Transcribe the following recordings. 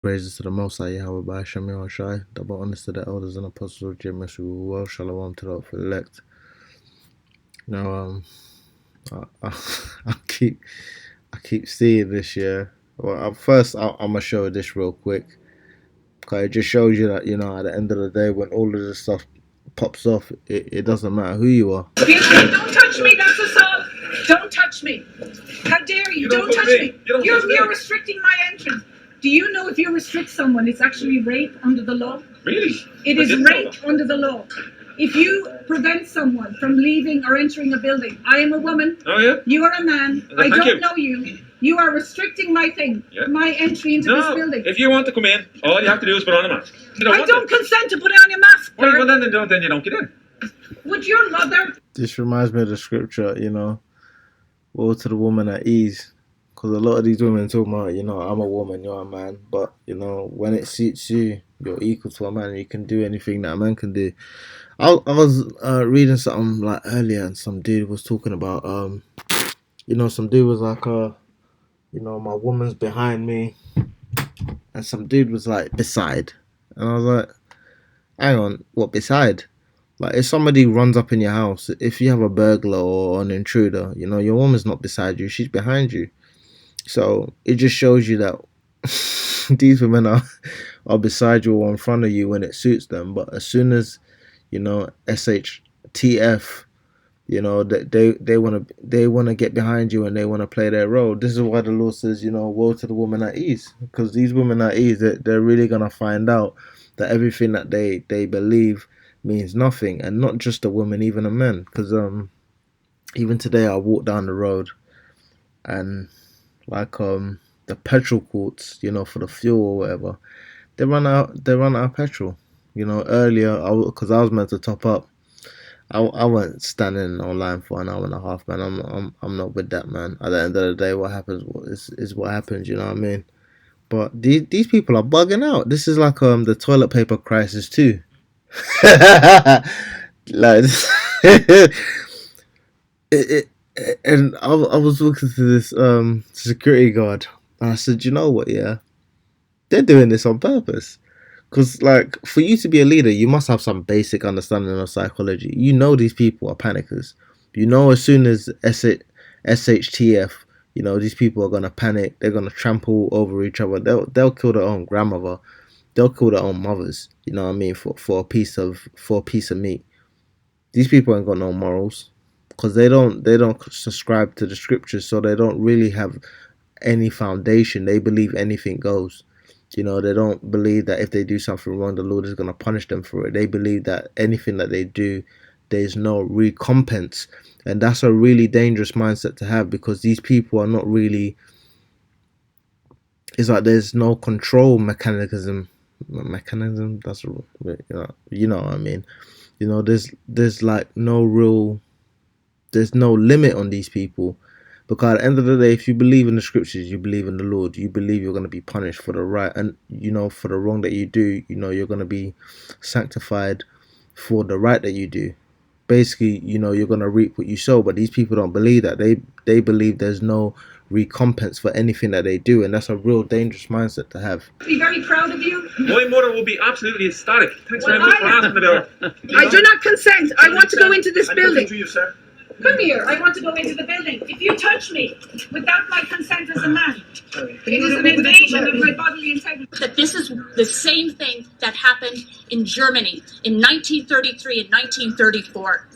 Praises to the Most High Yahweh by Hashem Shai. Double honest to the elders and apostles of James who well shalom to the elect. Now, I keep seeing this. Yeah. Well, first I'm gonna show this real quick because it just shows you that at the end of the day, when all of this stuff pops off, it doesn't matter who you are. Don't touch me. That's assault. Don't touch me. How dare you? Don't touch me. You're restricting my entrance. Do you know if you restrict someone, it's actually rape under the law? Really? It is rape under the law. If you prevent someone from leaving or entering a building, I am a woman. Oh, yeah? You are a man. I don't know you. You are restricting my thing, my entry into this building. If you want to come in, all you have to do is put on a mask. I don't consent to put on a mask. Well, then you don't get in. Would your mother... This reminds me of the scripture, woe to the woman at ease. Because a lot of these women talk about, I'm a woman, you're a man. But, when it suits you, you're equal to a man and you can do anything that a man can do. I was reading something like earlier and some dude was talking about, some dude was like, my woman's behind me. And some dude was like, beside. And I was like, hang on, what, beside? Like, if somebody runs up in your house, if you have a burglar or an intruder, your woman's not beside you, she's behind you. So it just shows you that these women are beside you or in front of you when it suits them. But as soon as, SHTF, they want to get behind you and they want to play their role. This is why the Lord says, woe to the woman at ease. Because these women at ease, they're really going to find out that everything that they believe means nothing. And not just a woman, even a man. Because even today I walked down the road and the petrol quarts, for the fuel or whatever, they run out of petrol. Earlier, because I was meant to top up, I wasn't standing online for an hour and a half, man. I'm not with that, man. At the end of the day, what happens is what happens, you know what I mean? But these people are bugging out. This is like the toilet paper crisis too. Like and I was looking to this security guard and I said, you know what, yeah, they're doing this on purpose. Because, like, for you to be a leader, you must have some basic understanding of psychology. These people are panickers. As soon as SHTF, these people are going to panic. They're going to trample over each other. They'll kill their own grandmother. They'll kill their own mothers, for a piece of meat. These people ain't got no morals. Because they don't subscribe to the scriptures, so they don't really have any foundation. They believe anything goes. They don't believe that if they do something wrong, the Lord is going to punish them for it. They believe that anything that they do, there's no recompense. And that's a really dangerous mindset to have, because these people are not really... It's like there's no control mechanism. That's... You know what I mean. There's like no real... There's no limit on these people. Because at the end of the day, if you believe in the scriptures, you believe in the Lord, you believe you're going to be punished for the right and, for the wrong that you do, you're going to be sanctified for the right that you do. Basically, you're going to reap what you sow. But these people don't believe that. They believe there's no recompense for anything that they do. And that's a real dangerous mindset to have. Be very proud of you. My mother will be absolutely ecstatic. Thanks very much for asking about it. I do not consent. I want to go into this building. To you, sir. Come here, I want to go into the building. If you touch me without my consent as a man, it is an invasion of my bodily integrity. That this is the same thing that happened in Germany in 1933 and 1934.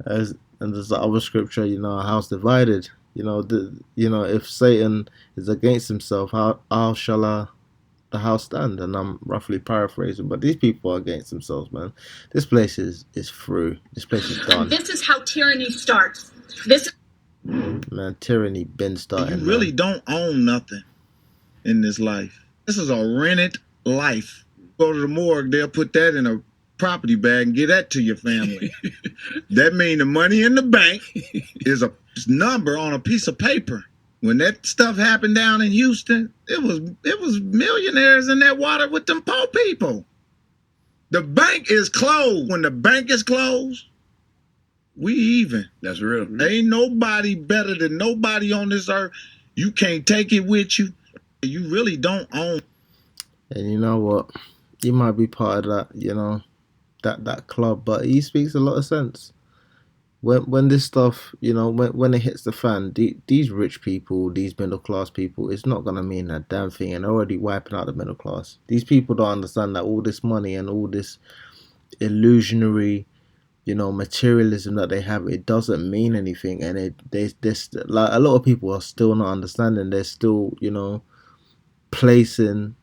And there's the other scripture, a house divided. If Satan is against himself, how shall the house stand? And I'm roughly paraphrasing, but these people are against themselves, man. This place is through. This place is done. And this is how tyranny starts. Man, tyranny been starting. You really don't own nothing in this life. This is a rented life. Go to the morgue, they'll put that in a property bag and give that to your family. That means the money in the bank is a number on a piece of paper. When that stuff happened down in Houston, it was millionaires in that water with them poor people. The bank is closed. When the bank is closed, we even. That's real. Ain't nobody better than nobody on this earth. You can't take it with you. You really don't own. And you know what? He might be part of that, that club, but he speaks a lot of sense. When this stuff, when it hits the fan, these rich people, these middle class people, it's not gonna mean a damn thing, and they're already wiping out the middle class. These people don't understand that all this money and all this illusionary, materialism that they have, it doesn't mean anything, and there's like a lot of people are still not understanding. They're still, placing,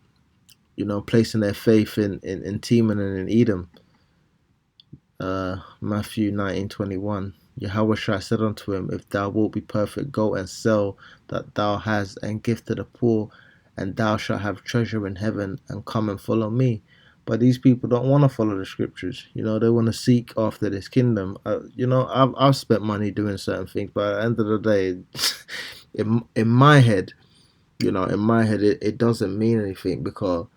placing their faith in Teman and in Edom. Matthew 19:21. Yahweh said unto him, If thou wilt be perfect, go and sell that thou hast, and give to the poor, and thou shalt have treasure in heaven, and come and follow me. But these people don't want to follow the scriptures. They want to seek after this kingdom. I've spent money doing certain things, but at the end of the day, in my head, it doesn't mean anything, because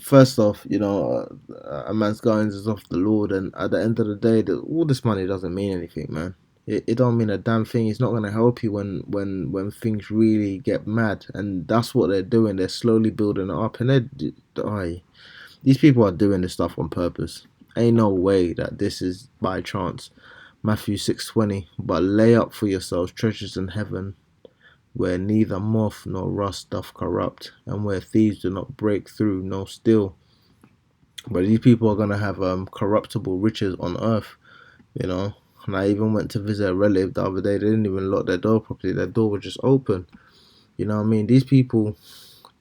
first off, a man's goings is off the Lord, and at the end of the day, all this money doesn't mean anything, man. It don't mean a damn thing. It's not gonna help you when things really get mad, and that's what they're doing. They're slowly building it up, and these people are doing this stuff on purpose. Ain't no way that this is by chance. Matthew 6:20. But lay up for yourselves treasures in heaven, where neither moth nor rust doth corrupt, and where thieves do not break through nor steal. But these people are gonna have corruptible riches on earth, And I even went to visit a relative the other day. They didn't even lock their door properly. Their door was just open. You know what I mean? These people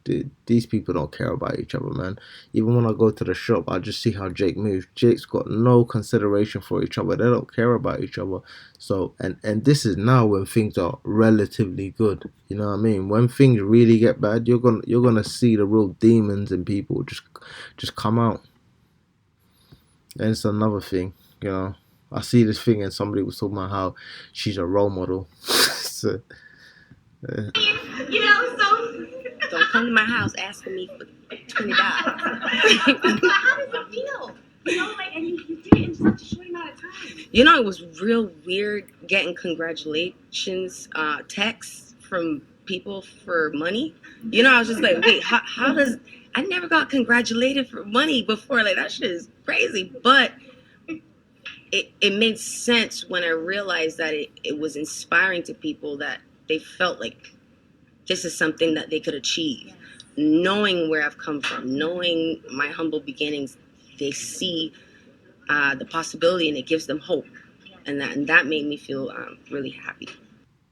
don't care about each other, man. Even when I go to the shop, I just see how Jake moves. Jake's got no consideration for each other. They don't care about each other. So, and this is now when things are relatively good. You know what I mean? When things really get bad, you're gonna see the real demons in people just come out. And it's another thing, I see this thing, and somebody was talking about how she's a role model. So, So don't come to my house asking me for $20. But how does it feel? And you did it in such a short amount of time. It was real weird getting congratulations texts from people for money. I was just like, wait, how does... I never got congratulated for money before. Like, that shit is crazy. But it made sense when I realized that it was inspiring to people, that they felt like this is something that they could achieve. Knowing where I've come from, knowing my humble beginnings, they see the possibility, and it gives them hope. And that made me feel really happy.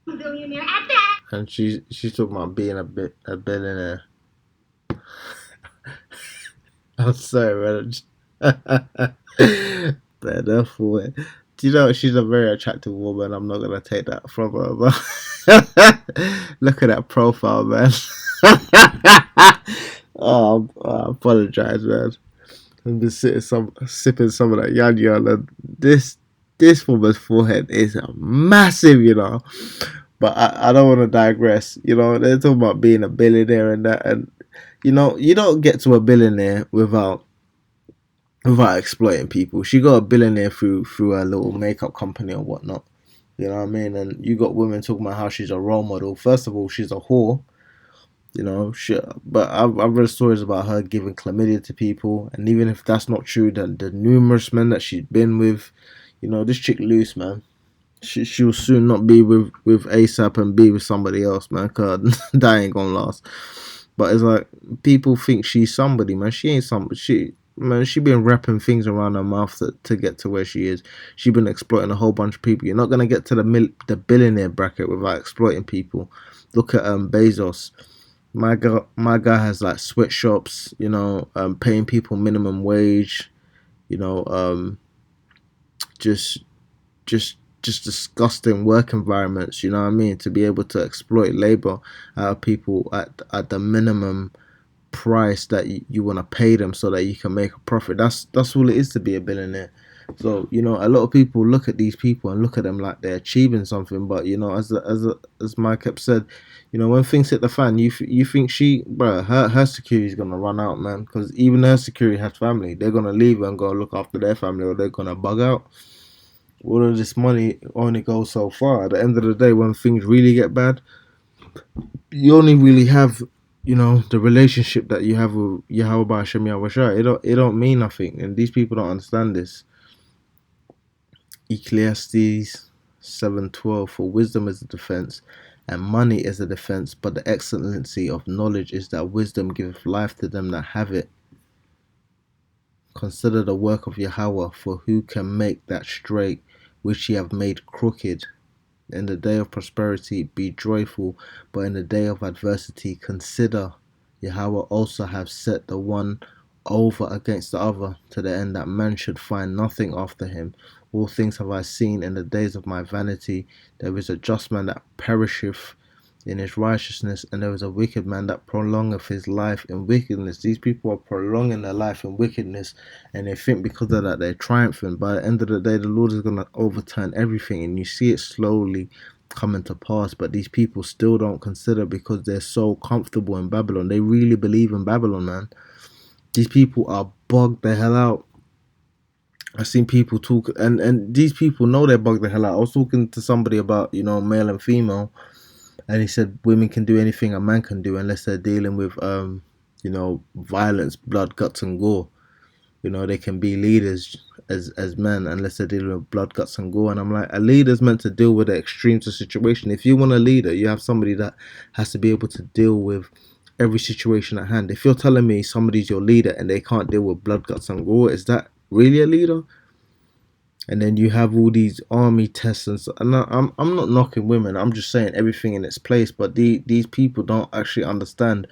Billionaire at that. And she's talking about being a billionaire. I'm sorry, man. Better for it. Do you know she's a very attractive woman? I'm not gonna take that from her, but look at that profile, man. Oh, I apologize, man. I've been sipping some of that yan, and this woman's forehead is massive, But I don't want to digress. They're talking about being a billionaire and that, and you don't get to a billionaire without exploiting people. She got a billionaire through a little makeup company or whatnot. You know what I mean? And you got women talking about how she's a role model. First of all, she's a whore. But I've read stories about her giving chlamydia to people, and even if that's not true, then the numerous men that she's been with, this chick loose, man. She'll soon not be with ASAP and be with somebody else, man, cause that ain't gonna last. But it's like, people think she's somebody, man. She ain't somebody. She been wrapping things around her mouth to get to where she is. She been exploiting a whole bunch of people. You're not gonna get to the billionaire bracket without exploiting people. Look at Bezos. My guy has like sweatshops, paying people minimum wage, just disgusting work environments, you know what I mean, to be able to exploit labor out of people at the minimum price that you want to pay them so that you can make a profit. That's all it is to be a billionaire. So a lot of people look at these people and look at them like they're achieving something, but as Mike kept said, when things hit the fan, you think her security is gonna run out, man, because even her security has family. They're gonna leave and go look after their family, or they're gonna bug out. All of this money only goes so far. At the end of the day, when things really get bad, you only really have the relationship that you have with Yahweh Hashem Yahweh Shai, it don't mean nothing, and these people don't understand this. Ecclesiastes 7:12, for wisdom is a defense, and money is a defense, but the excellency of knowledge is that wisdom giveth life to them that have it. Consider the work of Yahweh, for who can make that straight which ye have made crooked? In the day of prosperity be joyful, but in the day of adversity consider. Yahweh also have set the one over against the other, to the end that man should find nothing after him. All things have I seen in the days of my vanity. There is a just man that perisheth in his righteousness, and there is a wicked man that prolongeth his life in wickedness. These people are prolonging their life in wickedness, and they think because of that they're triumphant. By the end of the day, the Lord is going to overturn everything, and you see it slowly coming to pass. But these people still don't consider, because they're so comfortable in Babylon. They really believe in Babylon, man. These people are bugged the hell out. I've seen people talk, and these people know they're bugged the hell out. I was talking to somebody about, male and female, and he said women can do anything a man can do unless they're dealing with, violence, blood, guts, and gore. They can be leaders as men unless they're dealing with blood, guts, and gore. And I'm like, a leader's meant to deal with the extremes of situation. If you want a leader, you have somebody that has to be able to deal with every situation at hand. If you're telling me somebody's your leader and they can't deal with blood, guts, and gore, is that really a leader? And then you have all these army tests, and I'm not knocking women. I'm just saying everything in its place. But these people don't actually understand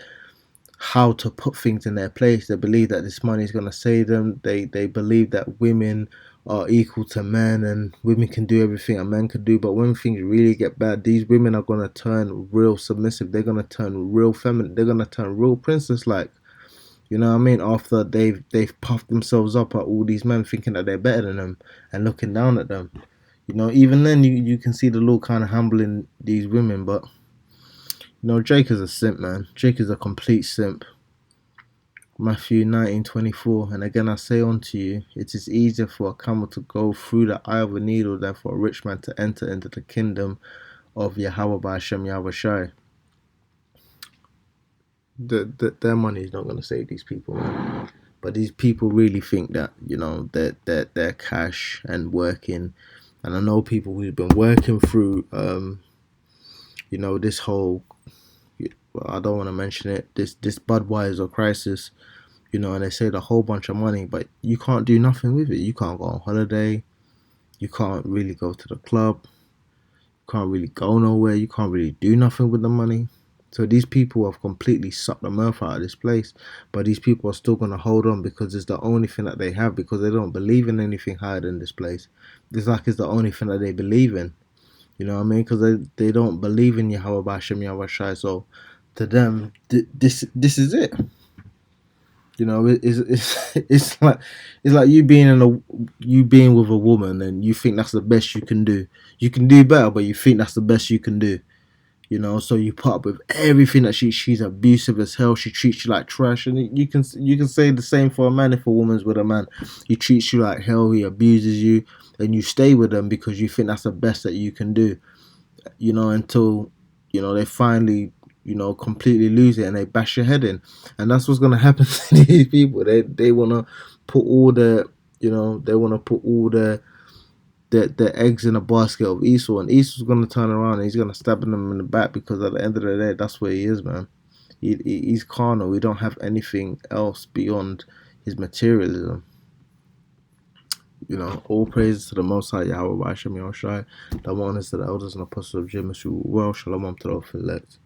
how to put things in their place. They believe that this money is going to save them. They believe that women are equal to men, and women can do everything a man can do. But when things really get bad, these women are going to turn real submissive. They're going to turn real feminine. They're going to turn real princess-like. You know what I mean? After they've puffed themselves up at all these men, thinking that they're better than them and looking down at them. Even then you can see the Lord kind of humbling these women. But Jake is a simp, man. Jake is a complete simp. Matthew 19:24, and again I say unto you, it is easier for a camel to go through the eye of a needle than for a rich man to enter into the kingdom of Yahweh by Hashem Yahweh Shai. Their money is not going to save these people, man. But these people really think that they're cash and working. And I know people who've been working through this whole, I don't want to mention it, this Budweiser crisis, and they saved a whole bunch of money, but you can't do nothing with it. You can't go on holiday, you can't really go to the club, you can't really go nowhere, you can't really do nothing with the money. So these people have completely sucked the mirth out of this place, but these people are still going to hold on because it's the only thing that they have, because they don't believe in anything higher than this place. It's like it's the only thing that they believe in. You know what I mean? Because they don't believe in Yahweh Hashem Yahweh Shai. So to them, this is it. It's like you being with a woman and you think that's the best you can do. You can do better, but you think that's the best you can do. So you put up with everything that she's abusive as hell. She treats you like trash, and you can say the same for a man. If a woman's with a man, he treats you like hell, he abuses you, and you stay with them because you think that's the best that you can do. Until they finally completely lose it and they bash your head in, and that's what's gonna happen to these people. They wanna put all their their eggs in a basket of Esau, and Esau's gonna turn around and he's gonna stab them in the back, because at the end of the day, that's where he is, man. He's carnal. We don't have anything else beyond his materialism. All praises to the Most High Yahweh Hashem Yahweh Shai. The honors to the elders and apostles of Jim. Well, shalom to the elect.